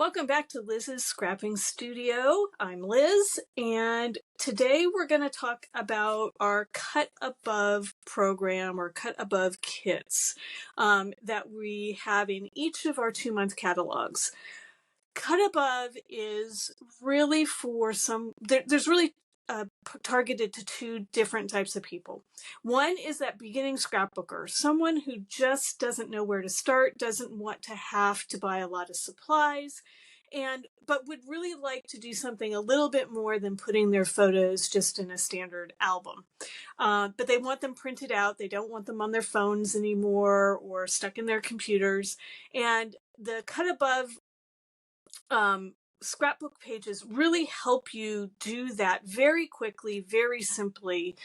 Welcome back to Liz's Scrapping Studio. I'm Liz, and today we're going to talk about our Cut Above program or Cut Above kits that we have in each of our 2-month catalogs. Cut Above is really for there's really targeted to two different types of people. One is that beginning scrapbooker, someone who just doesn't know where to start, doesn't want to have to buy a lot of supplies, but would really like to do something a little bit more than putting their photos just in a standard album. But they want them printed out. They don't want them on their phones anymore or stuck in their computers. And the Cut Above scrapbook pages really help you do that very quickly, very simply,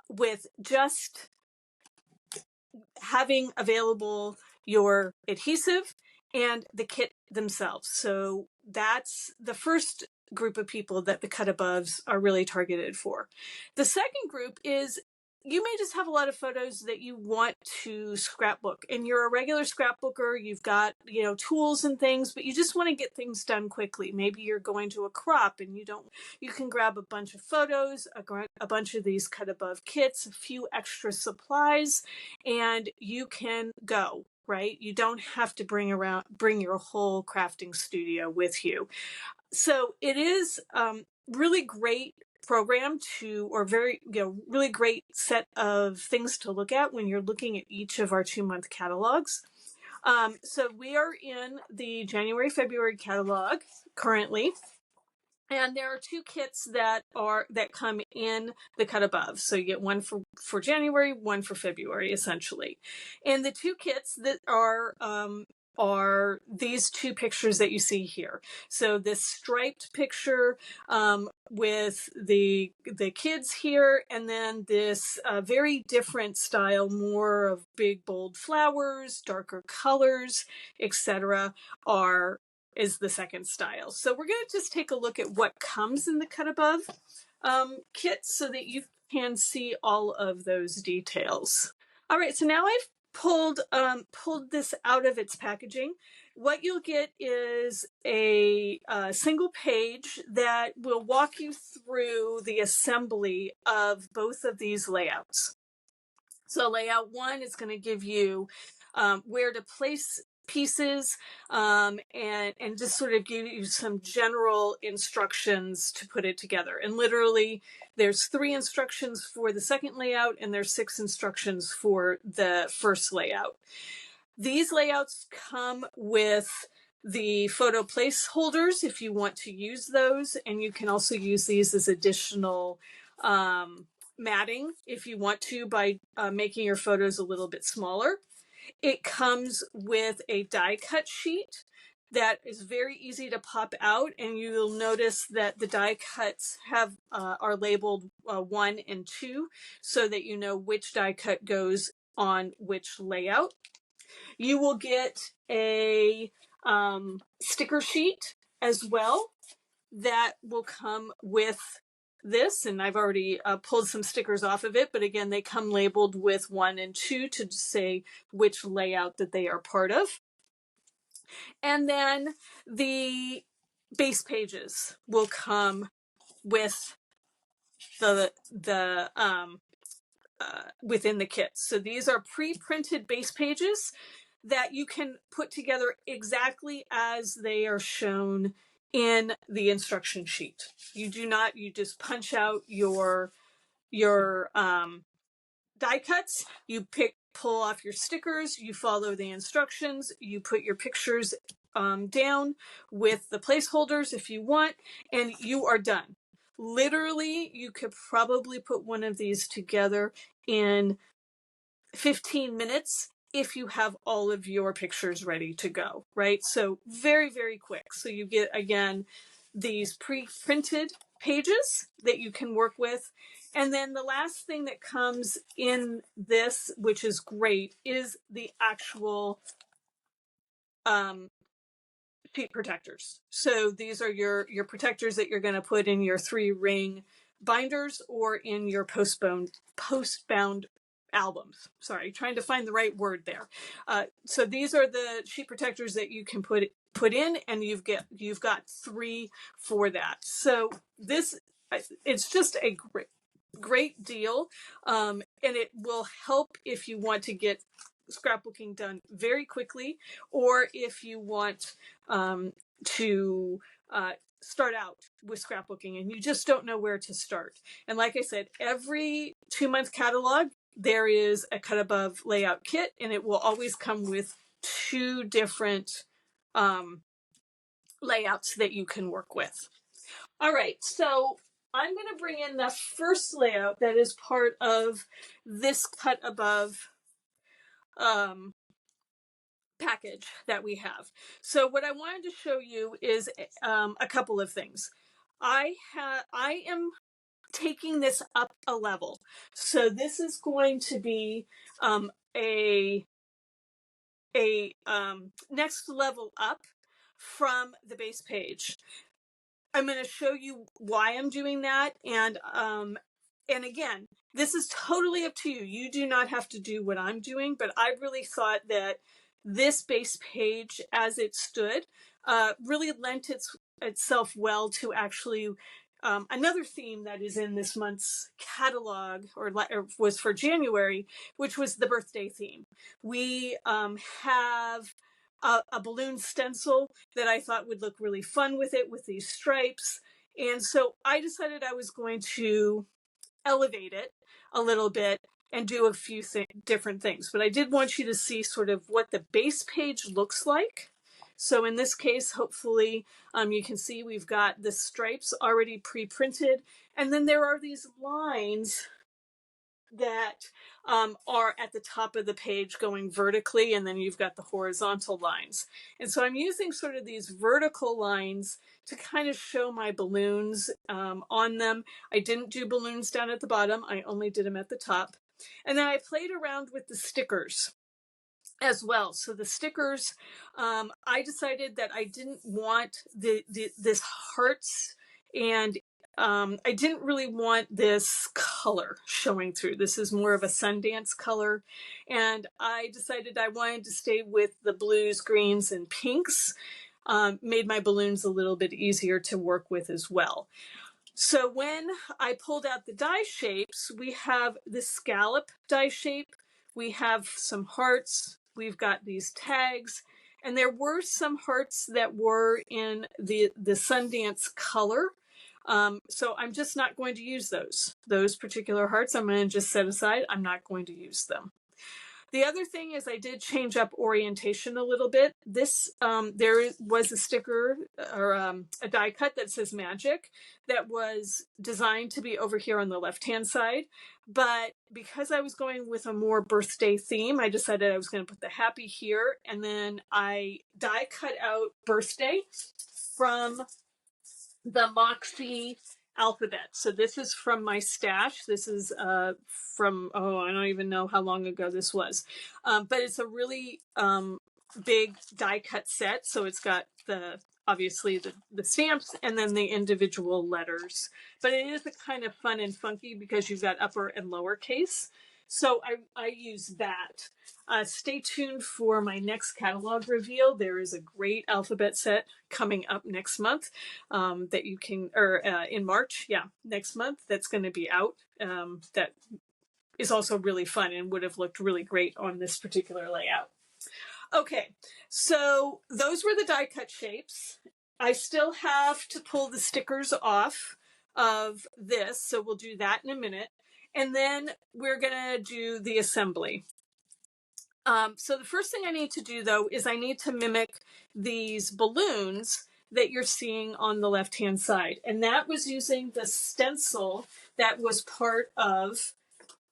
with just having available your adhesive and the kit themselves. So that's the first group of people that the Cut Aboves are really targeted for. The second group is you may just have a lot of photos that you want to scrapbook, and you're a regular scrapbooker. You've got, tools and things, but you just want to get things done quickly. Maybe you're going to a crop and you can grab a bunch of photos, a bunch of these Cut Above kits, a few extra supplies, and you can go, right? You don't have to bring your whole crafting studio with you. So it is really great program really great set of things to look at when you're looking at each of our 2-month catalogs. So we are in the January-February catalog currently, and there are 2 kits that come in the Cut Above. So you get one for January, one for February, essentially. And the 2 kits that are these 2 pictures that you see here. So this striped picture with the kids here, and then this very different style, more of big bold flowers, darker colors, etc. is the second style. So we're going to just take a look at what comes in the Cut Above kit so that you can see all of those details. All right, so now I've pulled this out of its packaging. What you'll get is a single page that will walk you through the assembly of both of these layouts. So layout 1 is going to give you where to place pieces and just sort of give you some general instructions to put it together. And literally there's 3 instructions for the second layout, and there's 6 instructions for the first layout. These layouts come with the photo placeholders if you want to use those, and you can also use these as additional matting if you want to by making your photos a little bit smaller. It comes with a die cut sheet that is very easy to pop out, and you'll notice that the die cuts are labeled 1 and 2 so that you know which die cut goes on which layout. You will get a sticker sheet as well that will come with this, and I've already pulled some stickers off of it, but again, they come labeled with 1 and 2 to say which layout that they are part of. And then the base pages will come with within the kit. So these are pre-printed base pages that you can put together exactly as they are shown in the instruction sheet. You just punch out your die cuts, you pull off your stickers, you follow the instructions, you put your pictures down with the placeholders if you want, and you are done. Literally, you could probably put one of these together in 15 minutes if you have all of your pictures ready to go, right? So very, very quick. So you get, again, these pre-printed pages that you can work with. And then the last thing that comes in this, which is great, is the actual sheet protectors. So these are your protectors that you're going to put in your 3-ring binders or in your post-bound albums. Sorry, trying to find the right word there. So these are the sheet protectors that you can put put in, and you've got 3 for that. So this, it's just a great deal, and it will help if you want to get scrapbooking done very quickly, or if you want to start out with scrapbooking and you just don't know where to start. And like I said, every 2-month catalog, there is a cut above layout kit, and it will always come with 2 different layouts that you can work with. All right, so I'm going to bring in the first layout that is part of this cut above package that we have. So what I wanted to show you is a couple of things. I am taking this up a level. So this is going to be a next level up from the base page. I'm going to show you why I'm doing that, and again, this is totally up to you. You do not have to do what I'm doing, but I really thought that this base page, as it stood, really lent itself well to actually another theme that is in this month's catalog, or was for January, which was the birthday theme. We have a balloon stencil that I thought would look really fun with it, with these stripes. And so I decided I was going to elevate it a little bit and do a few different things. But I did want you to see sort of what the base page looks like. So in this case, hopefully you can see we've got the stripes already pre-printed. And then there are these lines that are at the top of the page going vertically, and then you've got the horizontal lines. And so I'm using sort of these vertical lines to kind of show my balloons on them. I didn't do balloons down at the bottom, I only did them at the top. And then I played around with the stickers as well. So the stickers, I decided that I didn't want this hearts, and I didn't really want this color showing through. This is more of a Sundance color, and I decided I wanted to stay with the blues, greens, and pinks. Made my balloons a little bit easier to work with as well. So when I pulled out the die shapes, we have the scallop die shape, we have some hearts, we've got these tags, and there were some hearts that were in the Sundance color. So I'm just not going to use those particular hearts. I'm going to just set aside. I'm not going to use them. The other thing is I did change up orientation a little bit. This, there was a sticker or a die cut that says magic that was designed to be over here on the left-hand side. But because I was going with a more birthday theme, I decided I was going to put the happy here. And then I die cut out birthday from the Moxie alphabet. So this is from my stash. This is from, oh, I don't even know how long ago this was. But it's a really big die cut set. So it's got obviously the stamps and then the individual letters. But it is a kind of fun and funky because you've got upper and lower case. So I use that. Stay tuned for my next catalog reveal. There is a great alphabet set coming up next month that you can, or in March, yeah, next month, that's going to be out. That is also really fun and would have looked really great on this particular layout. Okay, so those were the die cut shapes. I still have to pull the stickers off of this, so we'll do that in a minute. And then we're gonna do the assembly. So the first thing I need to do though is I need to mimic these balloons that you're seeing on the left-hand side. And that was using the stencil that was part of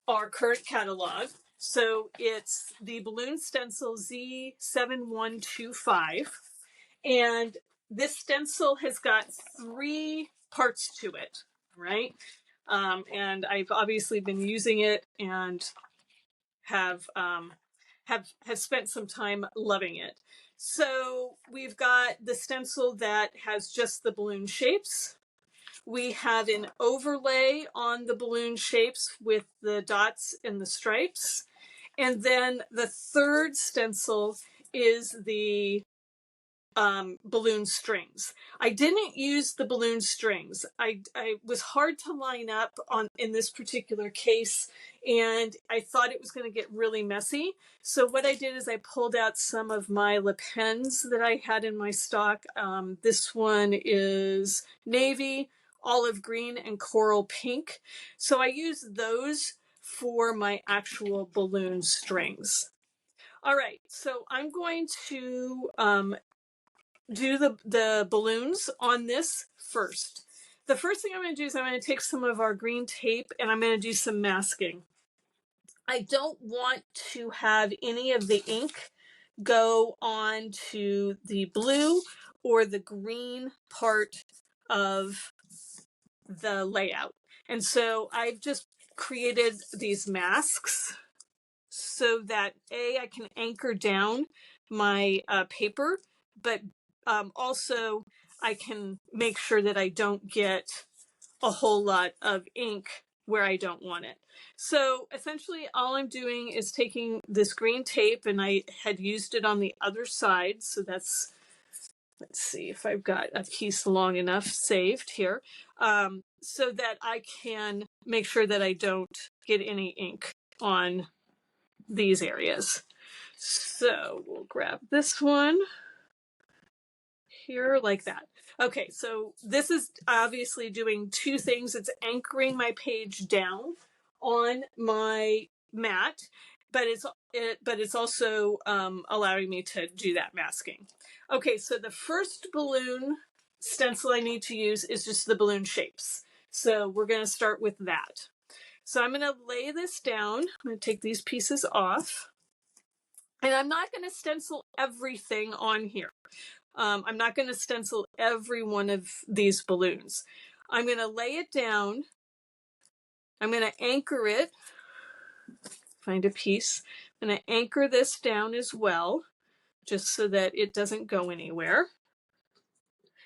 our current catalog. So it's the balloon stencil Z7125. And this stencil has got 3 parts to it, right? And I've obviously been using it and have spent some time loving it. So we've got the stencil that has just the balloon shapes. We have an overlay on the balloon shapes with the dots and the stripes. And then the third stencil is the balloon strings. I didn't use the balloon strings. I was hard to line up on in this particular case, and I thought it was going to get really messy. So what I did is I pulled out some of my lip pens that I had in my stock. This one is navy, olive green, and coral pink. So I used those for my actual balloon strings. All right, so I'm going to do the balloons on this first. The first thing I'm going to do is I'm going to take some of our green tape and I'm going to do some masking. I don't want to have any of the ink go on to the blue or the green part of the layout. And so I've just created these masks so that I can anchor down my paper, but also I can make sure that I don't get a whole lot of ink where I don't want it. So essentially all I'm doing is taking this green tape, and I had used it on the other side. So that's, let's see if I've got a piece long enough saved here, so that I can make sure that I don't get any ink on these areas. So we'll grab this one here like that. Okay, so this is obviously doing two things. It's anchoring my page down on my mat, but it's also allowing me to do that masking. Okay, so the first balloon stencil I need to use is just the balloon shapes. So we're going to start with that. So I'm going to lay this down. I'm going to take these pieces off. And I'm not going to stencil everything on here. I'm not going to stencil every one of these balloons. I'm going to lay it down. I'm going to anchor it. Find a piece. I'm going to anchor this down as well, just so that it doesn't go anywhere.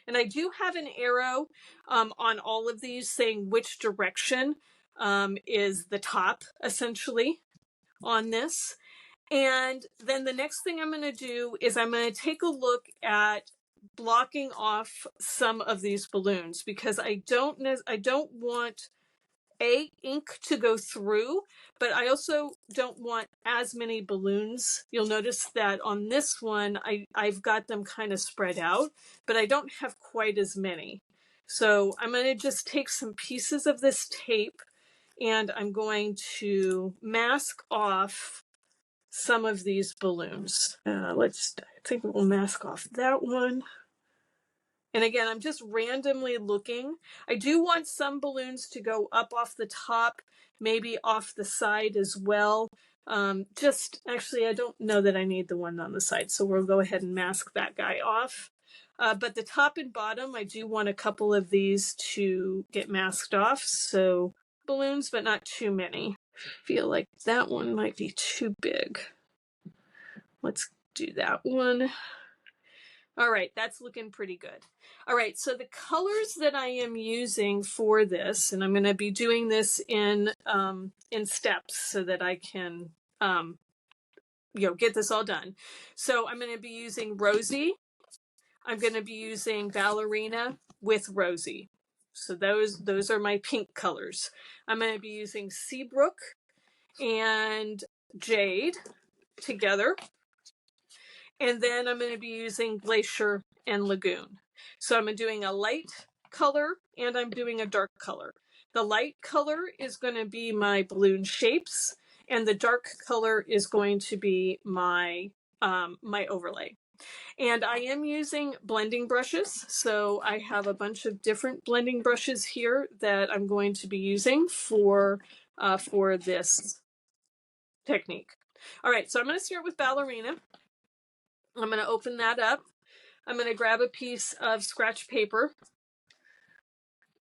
And I do have an arrow on all of these saying which direction is the top, essentially, on this. And then the next thing I'm going to do is I'm going to take a look at blocking off some of these balloons, because I don't want ink to go through, but I also don't want as many balloons. You'll notice that on this one, I've got them kind of spread out, but I don't have quite as many. So I'm going to just take some pieces of this tape and I'm going to mask off some of these balloons. I think we'll mask off that one. And again, I'm just randomly looking. I do want some balloons to go up off the top, maybe off the side as well. Actually, I don't know that I need the one on the side, so we'll go ahead and mask that guy off. But the top and bottom, I do want a couple of these to get masked off. So balloons, but not too many. I feel like that one might be too big. Let's do that one. All right, that's looking pretty good. All right, so the colors that I am using for this, and I'm going to be doing this in steps so that I can get this all done. So I'm going to be using Rosy. I'm going to be using Ballerina with Rosy. So those are my pink colors. I'm going to be using Seabrook and Jade together. And then I'm going to be using Glacier and Lagoon. So I'm doing a light color and I'm doing a dark color. The light color is going to be my balloon shapes, and the dark color is going to be my my overlay. And I am using blending brushes. So I have a bunch of different blending brushes here that I'm going to be using for this technique. All right, so I'm going to start with Ballerina. I'm going to open that up. I'm going to grab a piece of scratch paper.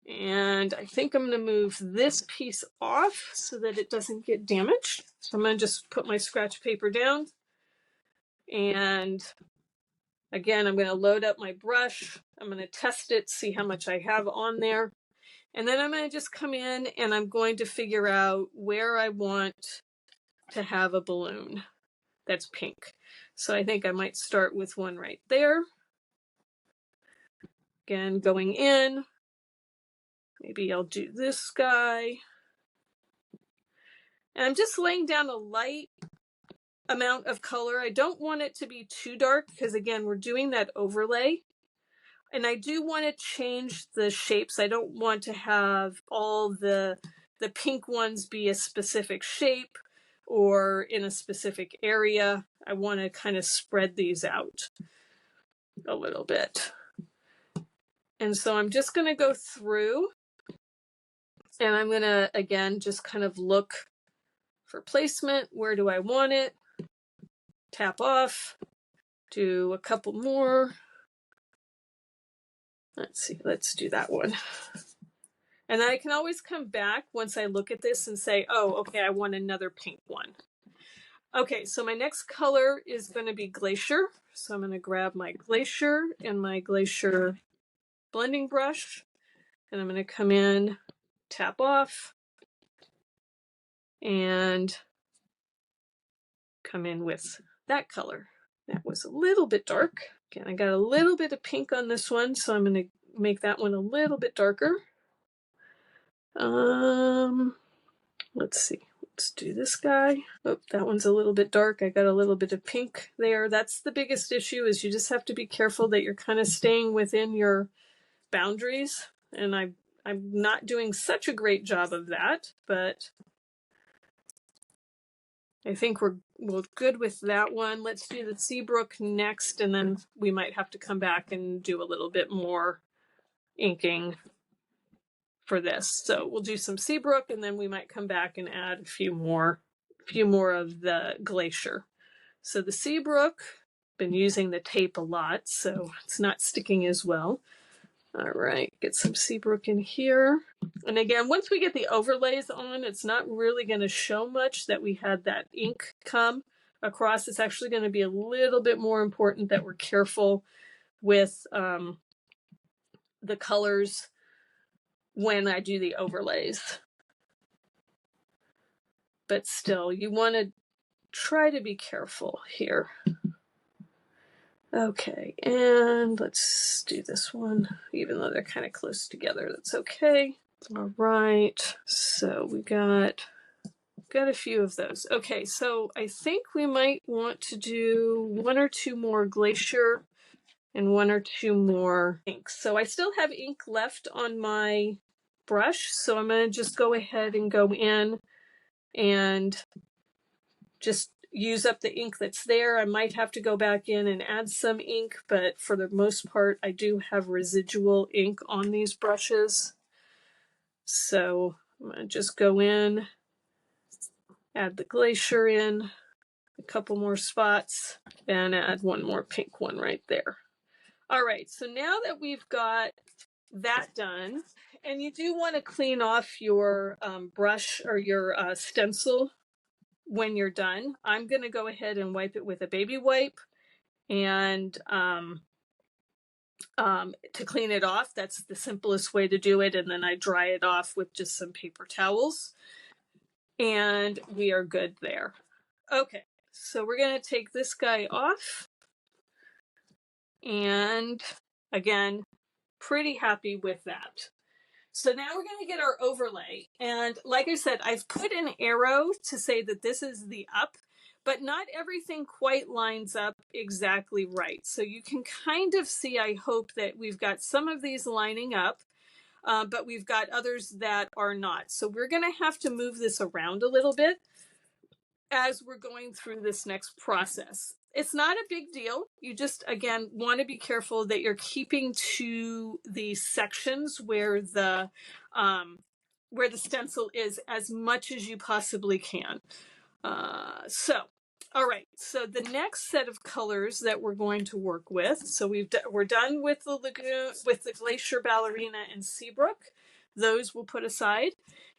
And I think I'm going to move this piece off so that it doesn't get damaged. So I'm going to just put my scratch paper down. And again, I'm going to load up my brush. I'm going to test it, see how much I have on there. And then I'm going to just come in and I'm going to figure out where I want to have a balloon that's pink. So I think I might start with one right there. Again, going in, maybe I'll do this guy. And I'm just laying down a light amount of color. I don't want it to be too dark because again, we're doing that overlay. And I do want to change the shapes. I don't want to have all the pink ones be a specific shape or in a specific area. I want to kind of spread these out a little bit. And so I'm just going to go through and I'm going to, again, just kind of look for placement. Where do I want it? Tap off, do a couple more. Let's see, let's do that one. And then I can always come back once I look at this and say, oh, okay, I want another pink one. Okay, so my next color is going to be Glacier. So I'm going to grab my Glacier and my Glacier blending brush. And I'm going to come in, tap off, and come in with that color. That was a little bit dark. Again, I got a little bit of pink on this one, so I'm going to make that one a little bit darker. Let's see. Let's do this guy. Oh, that one's a little bit dark. I got a little bit of pink there. That's the biggest issue, is you just have to be careful that you're kind of staying within your boundaries. And I'm not doing such a great job of that, but I think we're good with that one. Let's do the Seabrook next, and then we might have to come back and do a little bit more inking for this. So we'll do some Seabrook, and then we might come back and add a few more of the Glacier. So the Seabrook, been using the tape a lot, so it's not sticking as well. All right, get some Seabrook in here. And again, once we get the overlays on, it's not really going to show much that we had that ink come across. It's actually going to be a little bit more important that we're careful with the colors when I do the overlays. But still, you want to try to be careful here. Okay, and let's do this one, even though they're kind of close together, that's okay. All right, so we got a few of those. Okay, so I think we might want to do one or two more Glacier and one or two more inks. So I still have ink left on my brush, so I'm going to just go ahead and go in and just use up the ink that's there. I might have to go back in and add some ink, but for the most part, I do have residual ink on these brushes. So I'm going to just go in, add the Glacier in, a couple more spots, and add one more pink one right there. All right, so now that we've got that done, and you do want to clean off your brush or your stencil when you're done, I'm going to go ahead and wipe it with a baby wipe and to clean it off. That's the simplest way to do it. And then I dry it off with just some paper towels and we are good there. Okay, so we're going to take this guy off. And again, pretty happy with that. So now we're going to get our overlay. And like I said, I've put an arrow to say that this is the up, but not everything quite lines up exactly right. So you can kind of see, I hope, that we've got some of these lining up, but we've got others that are not. So we're going to have to move this around a little bit as we're going through this next process. It's not a big deal. You just, again, want to be careful that you're keeping to the sections where the stencil is as much as you possibly can. All right, so the next set of colors that we're going to work with, so we're done with the Lagoon, with the Glacier, Ballerina, and Seabrook. Those we'll put aside.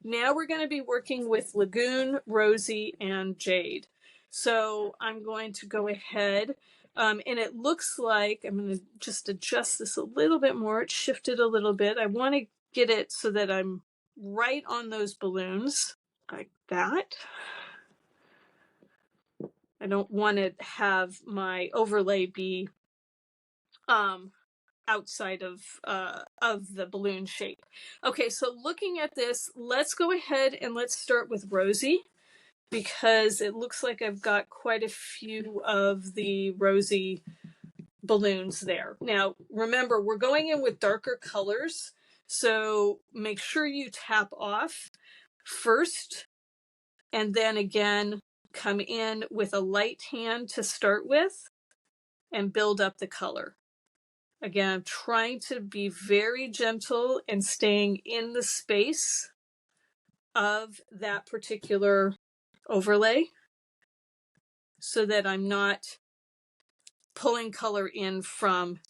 Now we're going to be working with Lagoon, Rosie, and Jade. So I'm going to go ahead, and it looks like I'm going to just adjust this a little bit more. It's shifted a little bit. I want to get it so that I'm right on those balloons, like that. I don't want to have my overlay be outside of the balloon shape. Okay, so looking at this, let's go ahead and let's start with Rosie, because it looks like I've got quite a few of the Rosie balloons there. Now, remember, we're going in with darker colors, so make sure you tap off first, and then again, come in with a light hand to start with and build up the color. Again, I'm trying to be very gentle and staying in the space of that particular overlay so that I'm not pulling color in from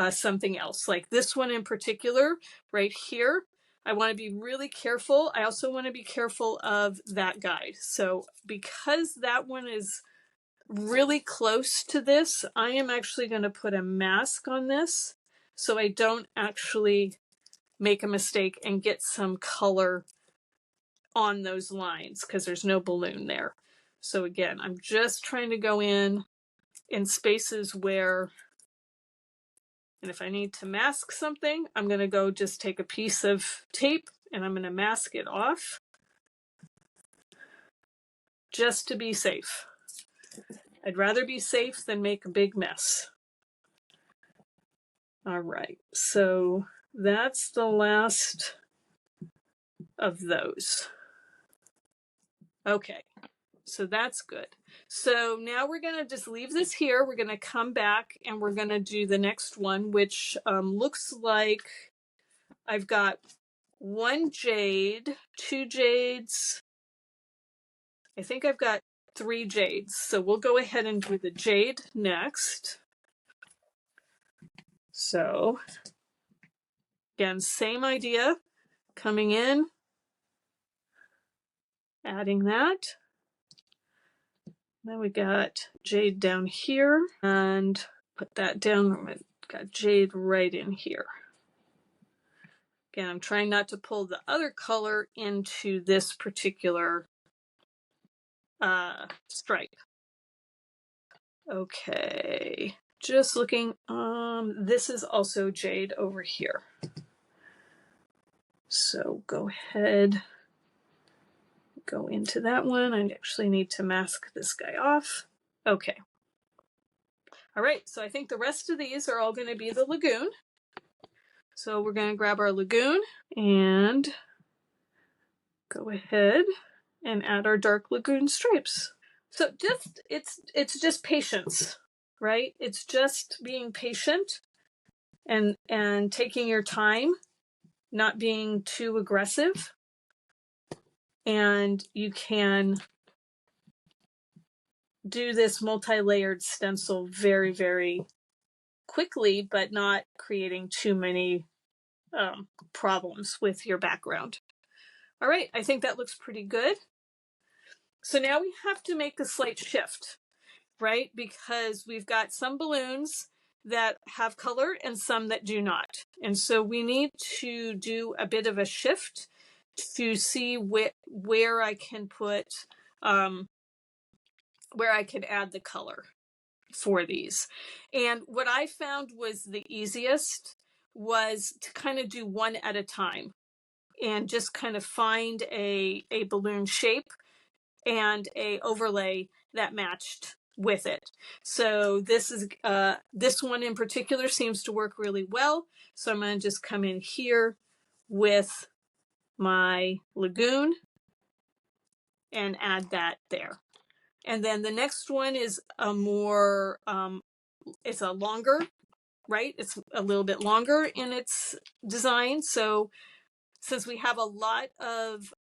something else. Like this one in particular, right here, I want to be really careful. I also want to be careful of that guide. So because that one is really close to this, I am actually going to put a mask on this so I don't actually make a mistake and get some color on those lines because there's no balloon there. So again, I'm just trying to go in spaces where, and if I need to mask something, I'm going to go just take a piece of tape and I'm going to mask it off just to be safe. I'd rather be safe than make a big mess. All right, so that's the last of those. Okay, so that's good. So now we're going to just leave this here. We're going to come back and we're going to do the next one, which looks like I've got 1 jade, 2 jades. I think I've got 3 jades. So we'll go ahead and do the jade next. So again, same idea, coming in, adding that. Then we got jade down here and put that down. I've got jade right in here. Again, I'm trying not to pull the other color into this particular stripe. Okay, just looking, this is also jade over here. So go ahead, go into that one. I actually need to mask this guy off. Okay. All right, so I think the rest of these are all going to be the lagoon. So we're going to grab our lagoon and go ahead and add our dark lagoon stripes. So just it's just patience, right? It's just being patient and taking your time, not being too aggressive. And you can do this multi-layered stencil very, very quickly, but not creating too many problems with your background. All right, I think that looks pretty good. So now we have to make a slight shift, right? Because we've got some balloons that have color and some that do not. And so we need to do a bit of a shift to see where I can put, where I can add the color for these. And what I found was the easiest was to kind of do one at a time and just kind of find a balloon shape and a overlay that matched with it. So this is this one in particular seems to work really well. So I'm going to just come in here with my lagoon and add that there. And then the next one is a more, it's a longer, right? It's a little bit longer in its design. So since we have a lot of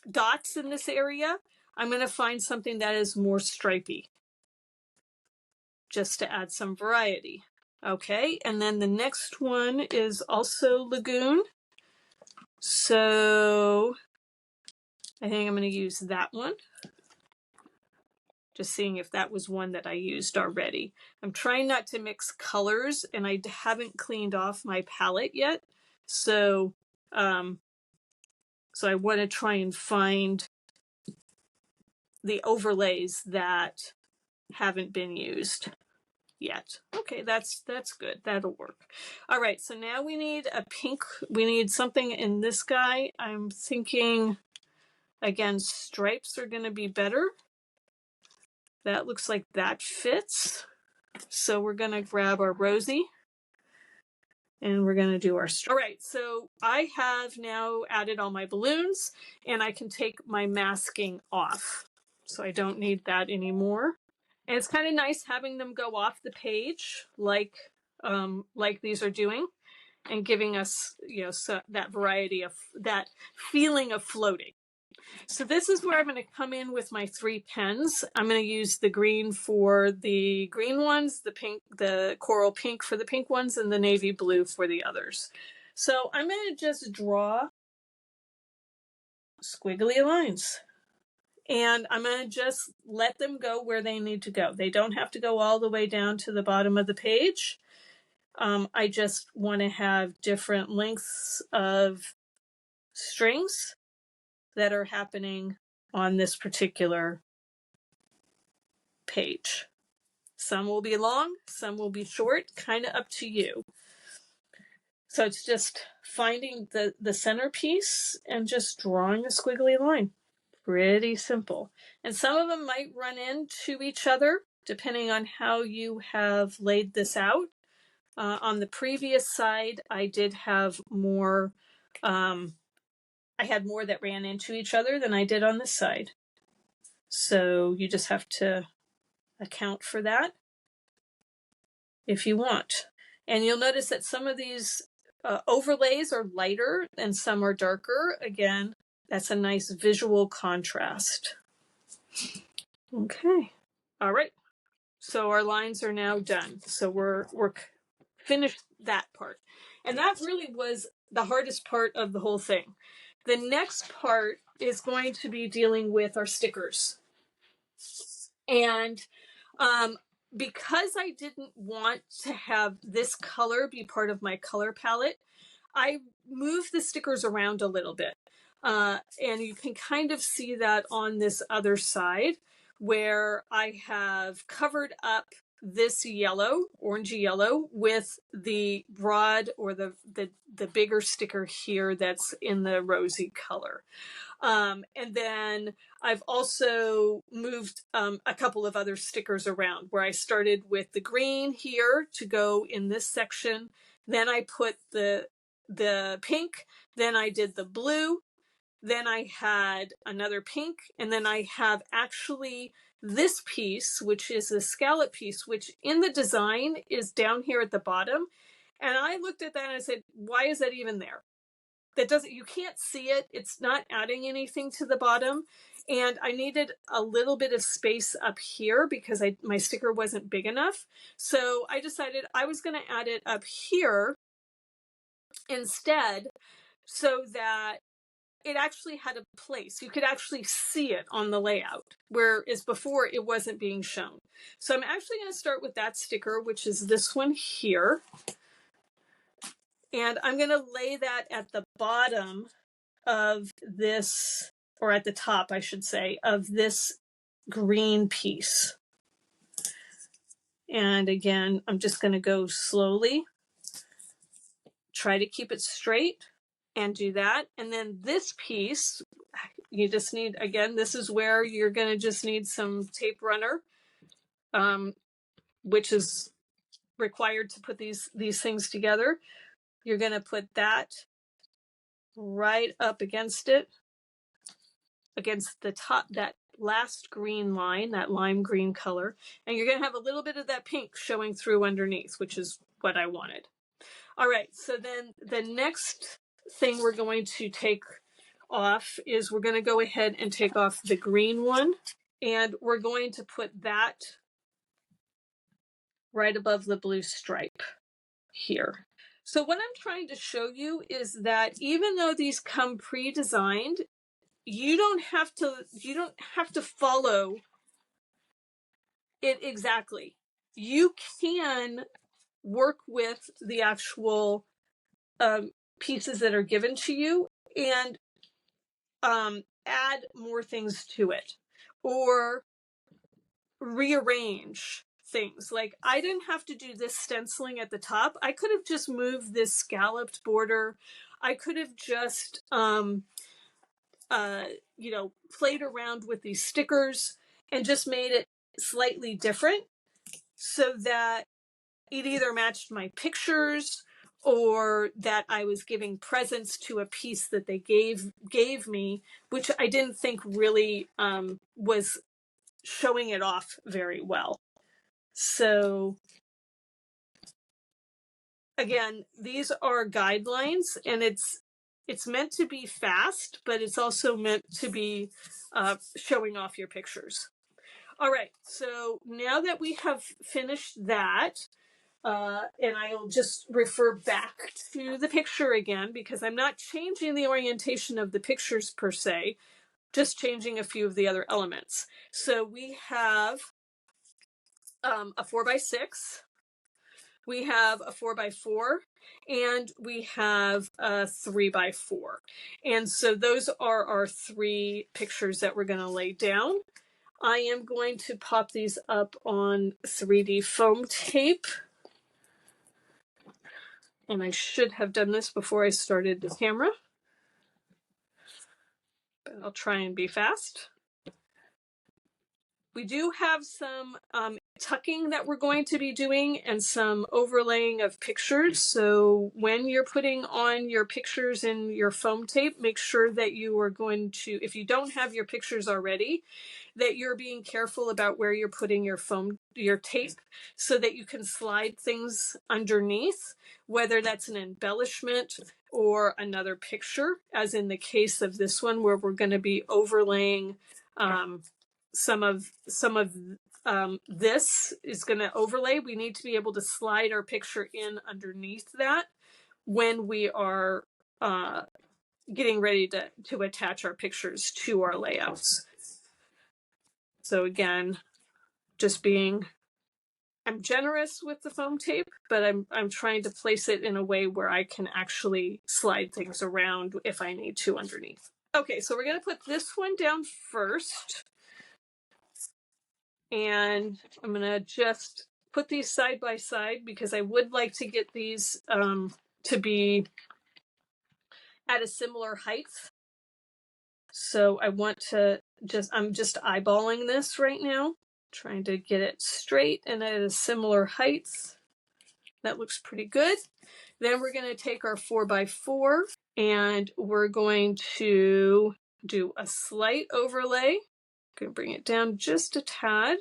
dots in this area, I'm going to find something that is more stripy, just to add some variety. Okay, and then the next one is also lagoon. So I think I'm going to use that one. Just seeing if that was one that I used already. I'm trying not to mix colors, and I haven't cleaned off my palette yet. So, so I want to try and find the overlays that haven't been used yet. Okay, that's good. That'll work. All right, so now we need a pink. We need something in this guy. I'm thinking, again, stripes are going to be better. That looks like that fits. So we're going to grab our rosy and we're going to do our stripe. All right, so I have now added all my balloons and I can take my masking off. So I don't need that anymore. And it's kind of nice having them go off the page like these are doing and giving us, you know, so that variety of that feeling of floating. So this is where I'm going to come in with my 3 pens. I'm going to use the green for the green ones, the pink, the coral pink for the pink ones, and the navy blue for the others. So I'm going to just draw squiggly lines. And I'm going to just let them go where they need to go. They don't have to go all the way down to the bottom of the page. I just want to have different lengths of strings that are happening on this particular page. Some will be long, some will be short, kind of up to you. So it's just finding the centerpiece and just drawing a squiggly line. Pretty simple. And some of them might run into each other depending on how you have laid this out. On the previous side, I did have more, I had more that ran into each other than I did on this side. So you just have to account for that if you want. And you'll notice that some of these overlays are lighter and some are darker. Again, that's a nice visual contrast. Okay. All right. So our lines are now done. So we're finished that part. And that really was the hardest part of the whole thing. The next part is going to be dealing with our stickers. And because I didn't want to have this color be part of my color palette, I moved the stickers around a little bit. And you can kind of see that on this other side where I have covered up this yellow, orangey yellow, with the broad or the bigger sticker here that's in the rosy color. And then I've also moved a couple of other stickers around where I started with the green here to go in this section. Then I put the pink, then I did the blue, then I had another pink, and then I have actually this piece, which is a scallop piece, which in the design is down here at the bottom. And I looked at that and I said, why is that even there? That doesn't, you can't see it. It's not adding anything to the bottom. And I needed a little bit of space up here because my sticker wasn't big enough. So I decided I was going to add it up here instead so that it actually had a place. You could actually see it on the layout, whereas before it wasn't being shown. So I'm actually going to start with that sticker, which is this one here. And I'm going to lay that at the bottom of this, or at the top, I should say, of this green piece. And again, I'm just going to go slowly, try to keep it straight and do that. And then this piece, you just need, again, this is where you're going to just need some tape runner, which is required to put these things together. You're going to put that right up against it, against the top, that last green line, that lime green color. And you're going to have a little bit of that pink showing through underneath, which is what I wanted. All right, so then the next thing we're going to take off is we're going to go ahead and take off the green one, and we're going to put that right above the blue stripe here. So what I'm trying to show you is that even though these come pre-designed, you don't have to follow it exactly. You can work with the actual pieces that are given to you and add more things to it or rearrange things. Like I didn't have to do this stenciling at the top. I could have just moved this scalloped border. I could have just, you know, played around with these stickers and just made it slightly different so that it either matched my pictures or that I was giving presents to a piece that they gave me, which I didn't think really was showing it off very well. So again, these are guidelines, and it's meant to be fast, but it's also meant to be showing off your pictures. All right, so now that we have finished that, and I'll just refer back to the picture again, because I'm not changing the orientation of the pictures per se, just changing a few of the other elements. So we have a 4x6, we have a 4x4, and we have a 3x4. And so those are our three pictures that we're going to lay down. I am going to pop these up on 3D foam tape. And I should have done this before I started the camera, but I'll try and be fast. We do have some tucking that we're going to be doing and some overlaying of pictures. So when you're putting on your pictures in your foam tape, make sure that you are going to, if you don't have your pictures already, that you're being careful about where you're putting your tape so that you can slide things underneath, whether that's an embellishment or another picture, as in the case of this one where we're going to be overlaying some of this is going to overlay. We need to be able to slide our picture in underneath that when we are getting ready to attach our pictures to our layouts. So again, just I'm generous with the foam tape, but I'm trying to place it in a way where I can actually slide things around if I need to underneath. Okay, so we're going to put this one down first. And I'm going to just put these side by side because I would like to get these to be at a similar height. So I want to I'm just eyeballing this right now, trying to get it straight and at a similar height. That looks pretty good. Then we're going to take our 4x4 and we're going to do a slight overlay. I'm going to bring it down just a tad.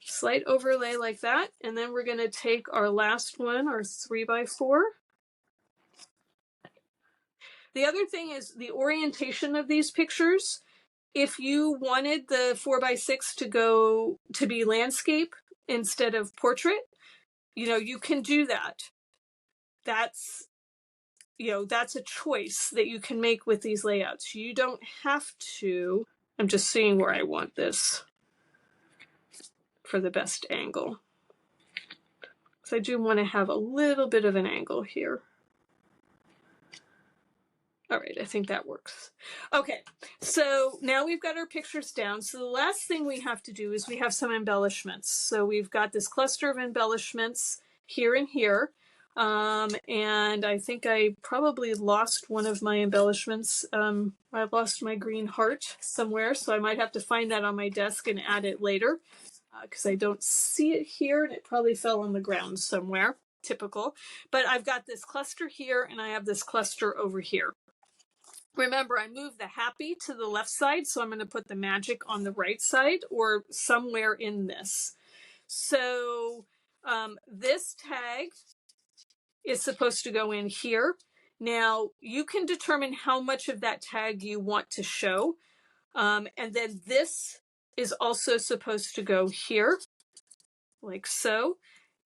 Slight overlay like that, and then we're going to take our last one, our 3x4. The other thing is the orientation of these pictures. If you wanted the 4x6 to be landscape instead of portrait, you know, you can do that. That's a choice that you can make with these layouts. You don't have to. I'm just seeing where I want this for the best angle. So I do want to have a little bit of an angle here. All right, I think that works. Okay, so now we've got our pictures down. So the last thing we have to do is we have some embellishments. So we've got this cluster of embellishments here and here. And I think I probably lost one of my embellishments. I lost my green heart somewhere, so I might have to find that on my desk and add it later because I don't see it here and it probably fell on the ground somewhere, typical. But I've got this cluster here and I have this cluster over here. Remember, I moved the happy to the left side, so I'm going to put the magic on the right side or somewhere in this. So this tag is supposed to go in here. Now, you can determine how much of that tag you want to show. And then this is also supposed to go here, like so.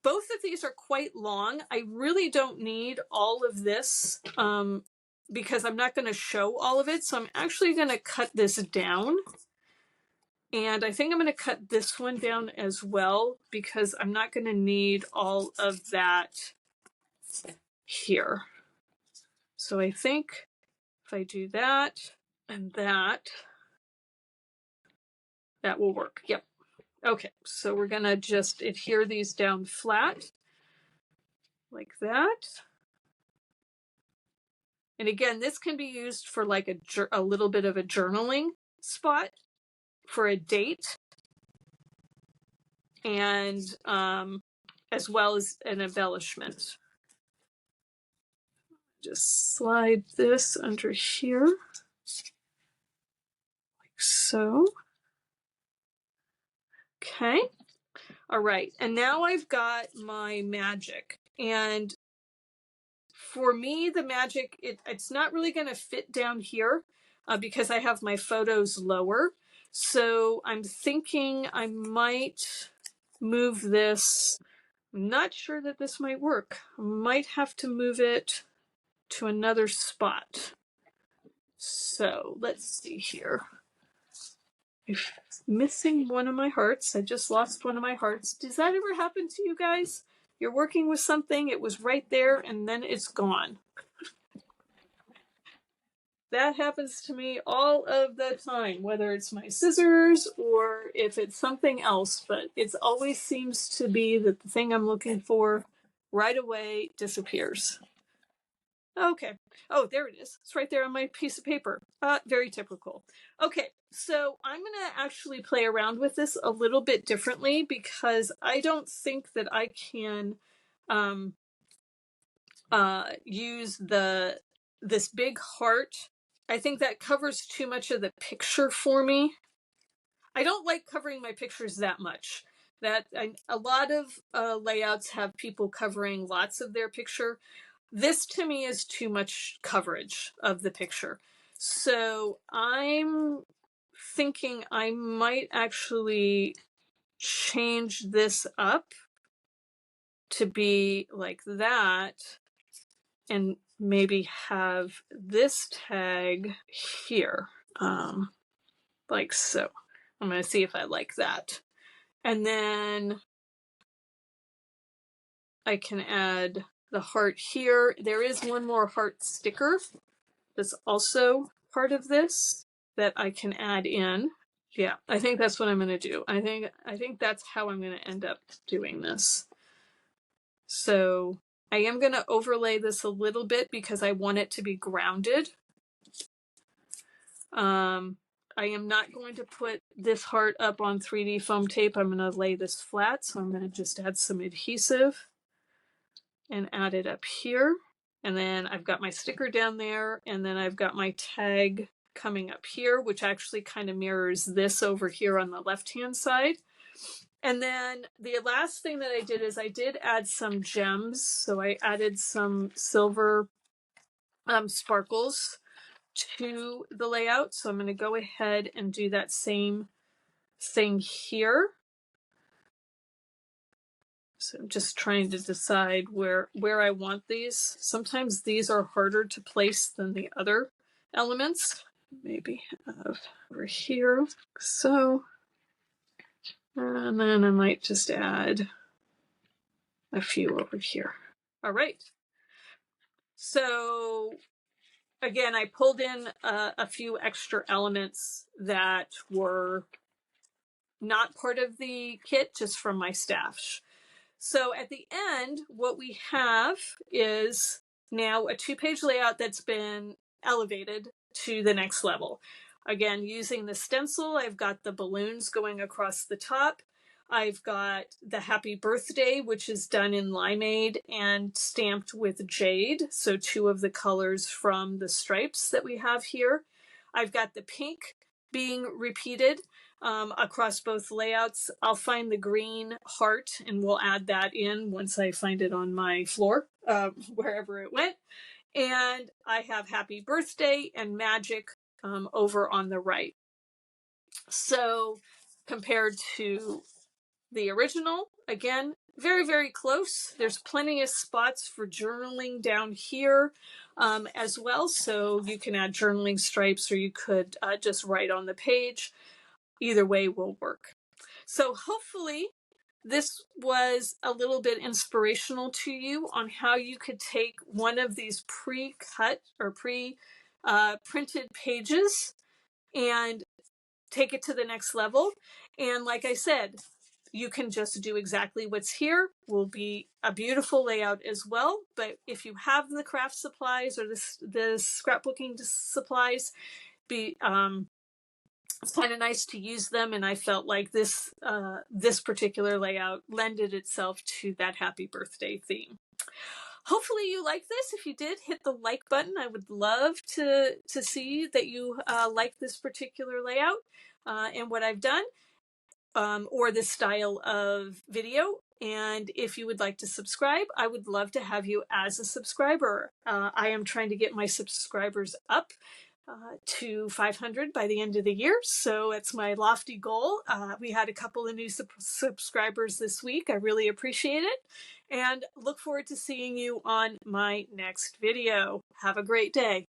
Both of these are quite long. I really don't need all of this because I'm not going to show all of it. So I'm actually going to cut this down. And I think I'm going to cut this one down as well because I'm not going to need all of that here. So I think if I do that and that will work. Yep. Okay, so we're gonna just adhere these down flat like that. And again, this can be used for like a little bit of a journaling spot for a date, and as well as an embellishment. Just slide this under here, like so. Okay. All right. And now I've got my magic. And for me, the magic, it's not really going to fit down here because I have my photos lower. So I'm thinking I might move this. I'm not sure that this might work. I might have to move it to another spot. So let's see here. I'm missing one of my hearts. I just lost one of my hearts. Does that ever happen to you guys? You're working with something, it was right there, and then it's gone. That happens to me all of the time, whether it's my scissors or if it's something else, but it always seems to be that the thing I'm looking for right away disappears. Okay. Oh, there it is. It's right there on my piece of paper. Very typical. Okay, so I'm going to actually play around with this a little bit differently because I don't think that I can use this big heart. I think that covers too much of the picture for me. I don't like covering my pictures that much. A lot of layouts have people covering lots of their picture. This to me is too much coverage of the picture. So I'm thinking I might actually change this up to be like that and maybe have this tag here, like so. I'm going to see if I like that. And then I can add the heart here. There is one more heart sticker that's also part of this that I can add in. Yeah, I think that's what I'm going to do. I think that's how I'm going to end up doing this. So I am going to overlay this a little bit because I want it to be grounded. I am not going to put this heart up on 3D foam tape. I'm going to lay this flat. So I'm going to just add some adhesive and add it up here. And then I've got my sticker down there, and then I've got my tag coming up here, which actually kind of mirrors this over here on the left-hand side. And then the last thing that I did is I did add some gems. So I added some silver sparkles to the layout. So I'm going to go ahead and do that same thing here. So I'm just trying to decide where I want these. Sometimes these are harder to place than the other elements. Maybe have over here. So, and then I might just add a few over here. All right. So again, I pulled in a few extra elements that were not part of the kit, just from my stash. So at the end, what we have is now a 2-page layout that's been elevated to the next level. Again, using the stencil, I've got the balloons going across the top. I've got the happy birthday, which is done in limeade and stamped with jade. So 2 of the colors from the stripes that we have here. I've got the pink being repeated across both layouts. I'll find the green heart and we'll add that in once I find it on my floor, wherever it went. And I have happy birthday and magic over on the right. So compared to the original, again, very, very close. There's plenty of spots for journaling down here as well. So you can add journaling stripes or you could just write on the page. Either way will work. So hopefully this was a little bit inspirational to you on how you could take one of these pre-cut or pre-printed pages and take it to the next level. And like I said, you can just do exactly what's here. Will be a beautiful layout as well. But if you have the craft supplies or the scrapbooking supplies, it's kind of nice to use them. And I felt like this particular layout lended itself to that happy birthday theme. Hopefully you like this. If you did, hit the like button. I would love to see that you like this particular layout and what I've done, or this style of video. And if you would like to subscribe, I would love to have you as a subscriber. I am trying to get my subscribers up to 500 by the end of the year. So it's my lofty goal. We had a couple of new subscribers this week. I really appreciate it and look forward to seeing you on my next video. Have a great day.